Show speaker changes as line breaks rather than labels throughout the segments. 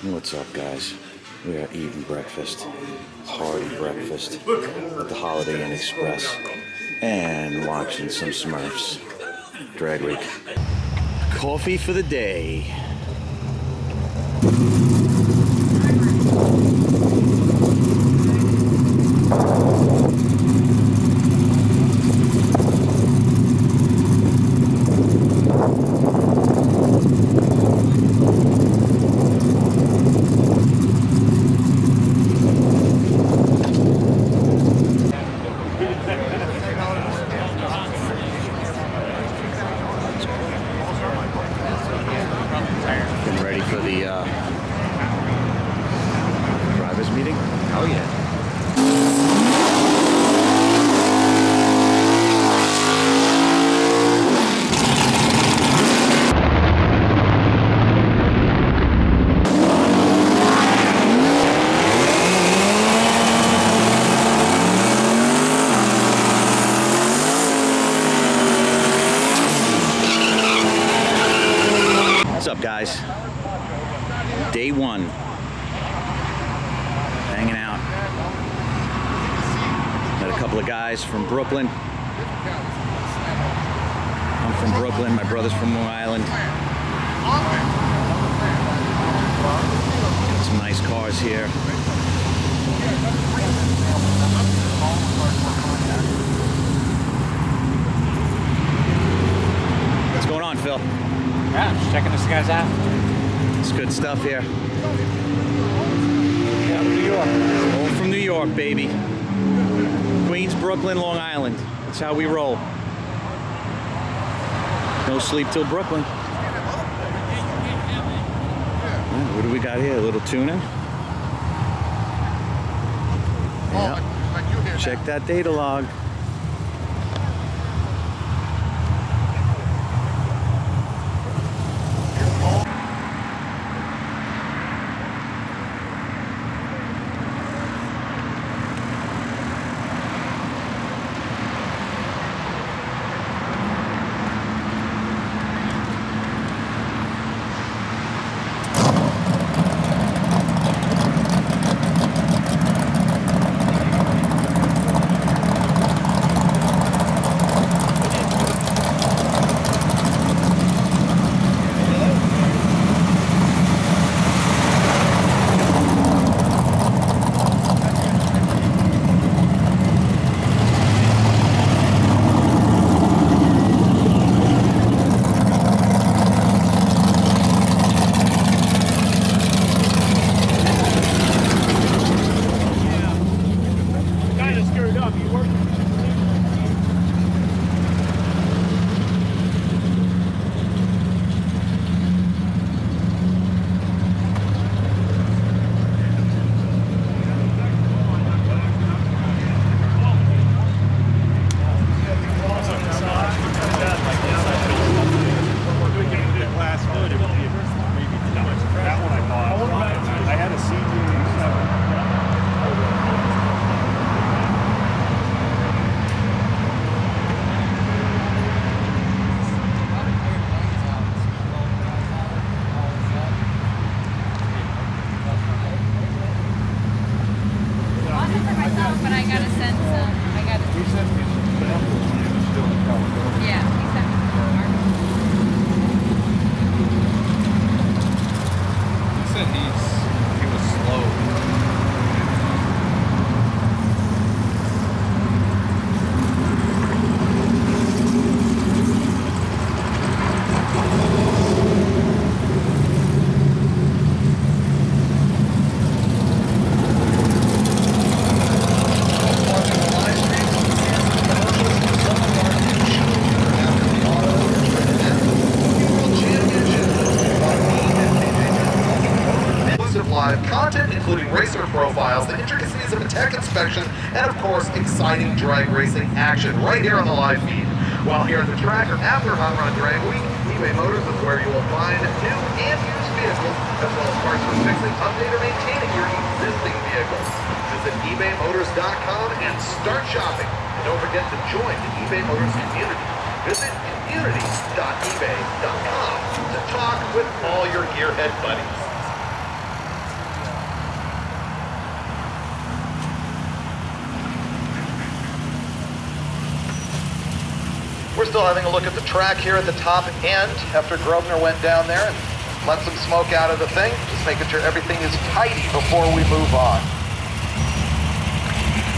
What's up, guys? We are eating breakfast, hearty breakfast at the Holiday Inn Express, and watching some Smurfs. Dragway. Coffee for the day. Getting ready for the drivers meeting?
Oh yeah.
What's up, guys? Day one. Hanging out. Met a couple of guys from Brooklyn. I'm from Brooklyn. My brother's from Long Island. Got some nice cars here. What's going on, Phil?
Yeah, I'm just checking this guy's out.
It's good stuff here.
Yeah, New York.
All from New York, baby. Queens, Brooklyn, Long Island. That's how we roll. No sleep till Brooklyn. What do we got here? A little tuna. Yep. Check that data log.
But I gotta send some.
He sent me some samples when he was still in California.
Yeah, he sent me some.
He said he was slow.
Live content, including racer profiles, the intricacies of a tech inspection, and of course, exciting drag racing action right here on the live feed. While here at the track or after Hot Rod Drag Week, eBay Motors is where you will find new and used vehicles, as well as parts for fixing, updating, or maintaining your existing vehicles. Visit ebaymotors.com and start shopping. And don't forget to join the eBay Motors community. Visit community.ebay.com to talk with all your gearhead buddies. We're still having a look at the track here at the top end after Grosvenor went down there and let some smoke out of the thing. Just making sure everything is tidy before we move on.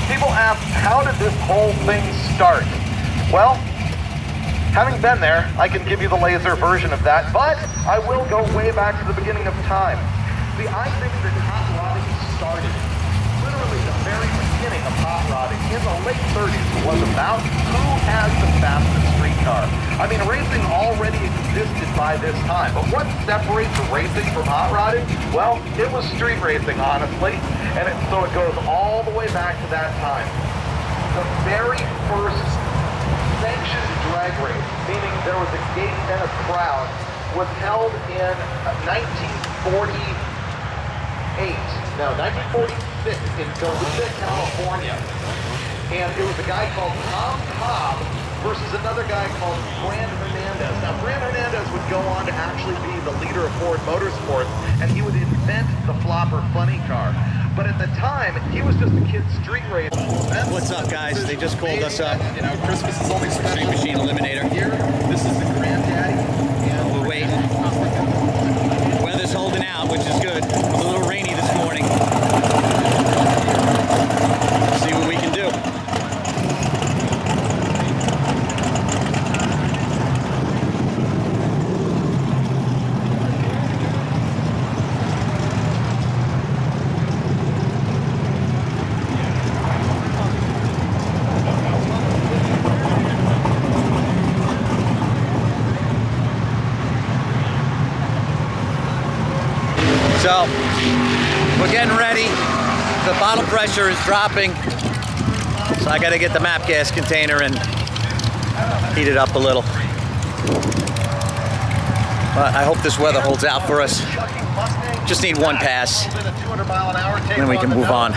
People ask, how did this whole thing start? Well, having been there, I can give you the laser version of that, but I will go way back to the beginning of time. See, I think that hot rodding started literally the very beginning of hot rodding in the late 30s was about who has the fastest streetcar. I mean, racing already existed by this time, but what separates racing from hot rodding? Well, it was street racing, honestly, and so it goes all the way back to that time. The very first sanctioned drag race, meaning there was a gate and a crowd, was held in 1946 in Goleta, California. And it was a guy called Tom Cobb versus another guy called Fran Hernandez. Now, Fran Hernandez would go on to actually be the leader of Ford Motorsports, and he would invent the flopper funny car. But at the time, he was just a kid street racer.
What's up, guys? They just called us up.
You know, Christmas is only special.
Street Machine Eliminator.
Here, this is the granddaddy. And
We're waiting. Weather's holding out, which is good. It was a little rainy this morning. See what we can do. So, we're getting ready. The bottle pressure is dropping. So I gotta get the map gas container and heat it up a little. But I hope this weather holds out for us. Just need one pass, then we can move on.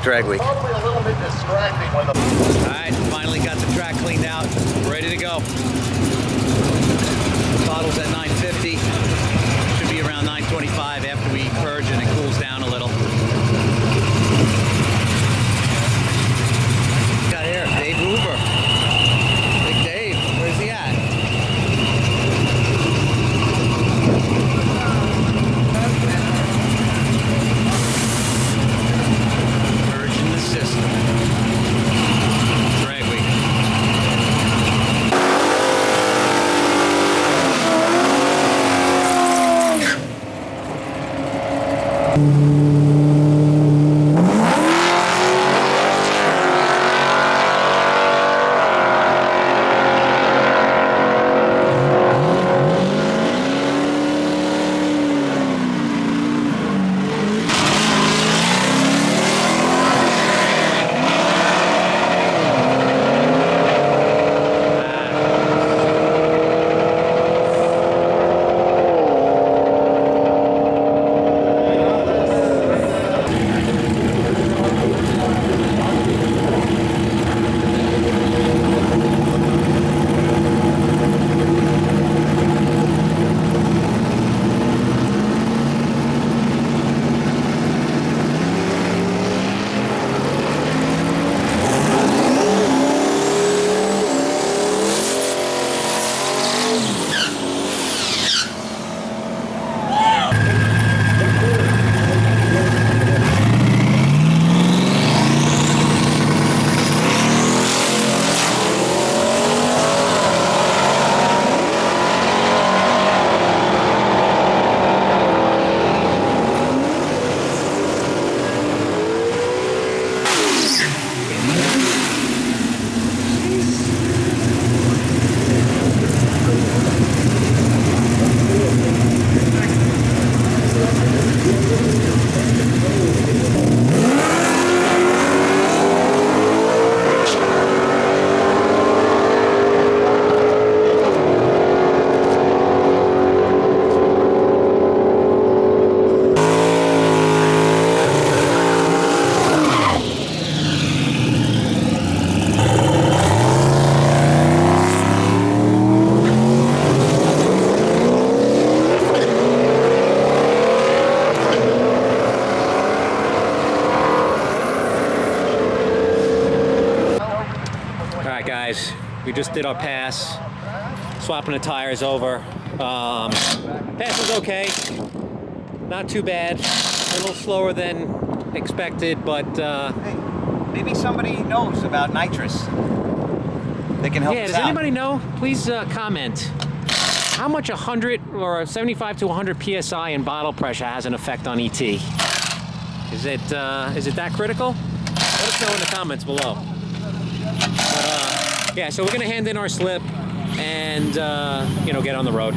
Dragway. Alright, finally got the track cleaned out. Ready to go. Bottle's at 950. Should be around 925 after we purge and it cools down a little. Got here, Dave Hoover. Big Dave, where's he at? Purging the system. Dragway. We just did our pass, swapping the tires over. Pass was okay, not too bad. A little slower than expected, but
Hey, maybe somebody knows about nitrous. They can help
yeah,
us
does
out.
anybody know? Please comment. How much 100 or 75 to 100 psi in bottle pressure has an effect on ET? Is it that critical? Let us know in the comments below. But yeah, so we're gonna hand in our slip and you know, get on the road.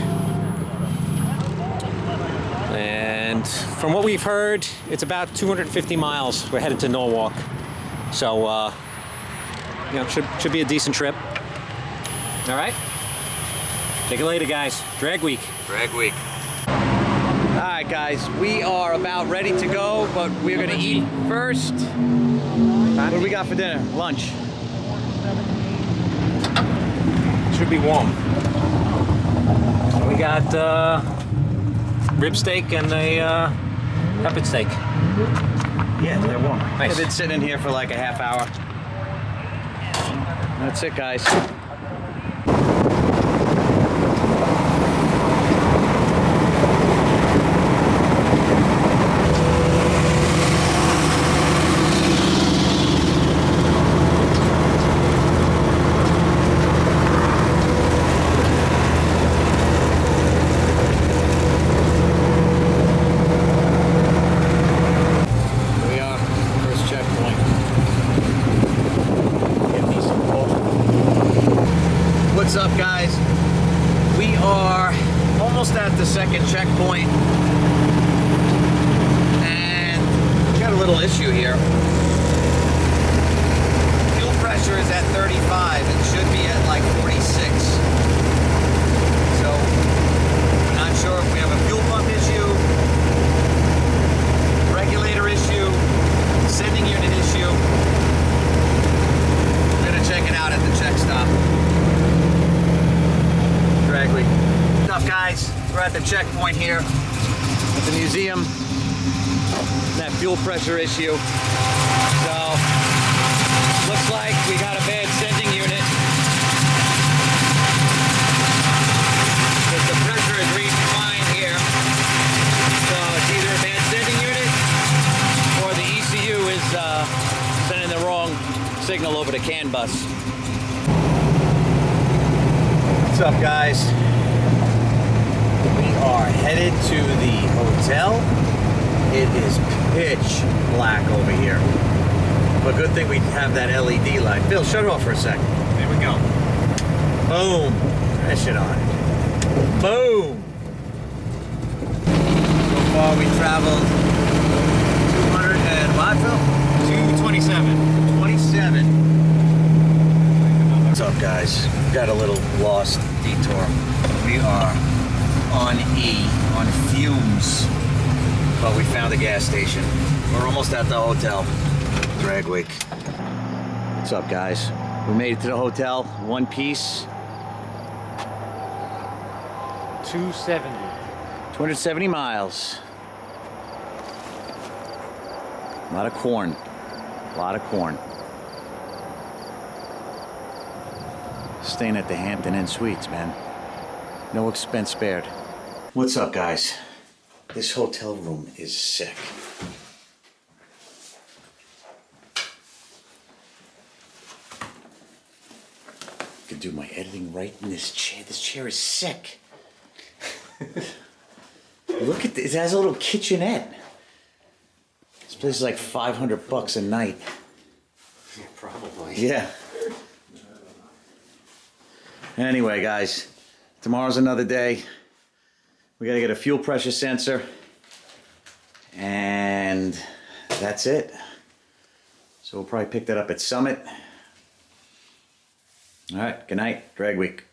And from what we've heard, it's about 250 miles. We're headed to Norwalk, so you know, should be a decent trip. All right. Take it later, guys. Drag week.
Drag week.
All right, guys. We are about ready to go, but we're gonna eat first. What do we got for dinner? Lunch. Should be warm. We got rib steak and a pepper steak.
Yeah, they're warm.
Nice.
They've been sitting in here for like a half hour.
That's it, guys. We are first checkpoint. Get me some coffee.
What's up, guys? We are almost at the second checkpoint, and we got a little issue here. Fuel pressure is at 35. It should be at like 46. So, we're not sure if we have a fuel pump issue, regulator issue, sending unit issue. We're gonna check it out at the check stop. Dragway. What's up, guys? We're at the checkpoint here at the museum. That fuel pressure issue. So, looks like we got a bad sending unit. Because the pressure is reading fine here. So, it's either a bad sending unit or the ECU is sending the wrong signal over the CAN bus. What's up, guys? We are headed to the hotel. It is pitch black over here. But good thing we have that LED light. Phil, shut it off for a second. There we go. Boom. That shit on. Boom. So far we traveled 200 and what, Phil? 227. 27. What's up, guys? Got a little lost detour. We are on fumes, but we found a gas station. We're almost at the hotel. Dragway. What's up, guys? We made it to the hotel, one piece. 270 miles. A lot of corn. A lot of corn. Staying at the Hampton Inn Suites, man. No expense spared. What's up, guys? This hotel room is sick. I could do my editing right in this chair. This chair is sick. Look at this. It has a little kitchenette. This place is like $500 a night. Yeah, probably.
Yeah. Anyway, guys, tomorrow's another day. We gotta get a fuel pressure sensor. And that's it. So we'll probably pick that up at Summit. All right, good night, Drag Week.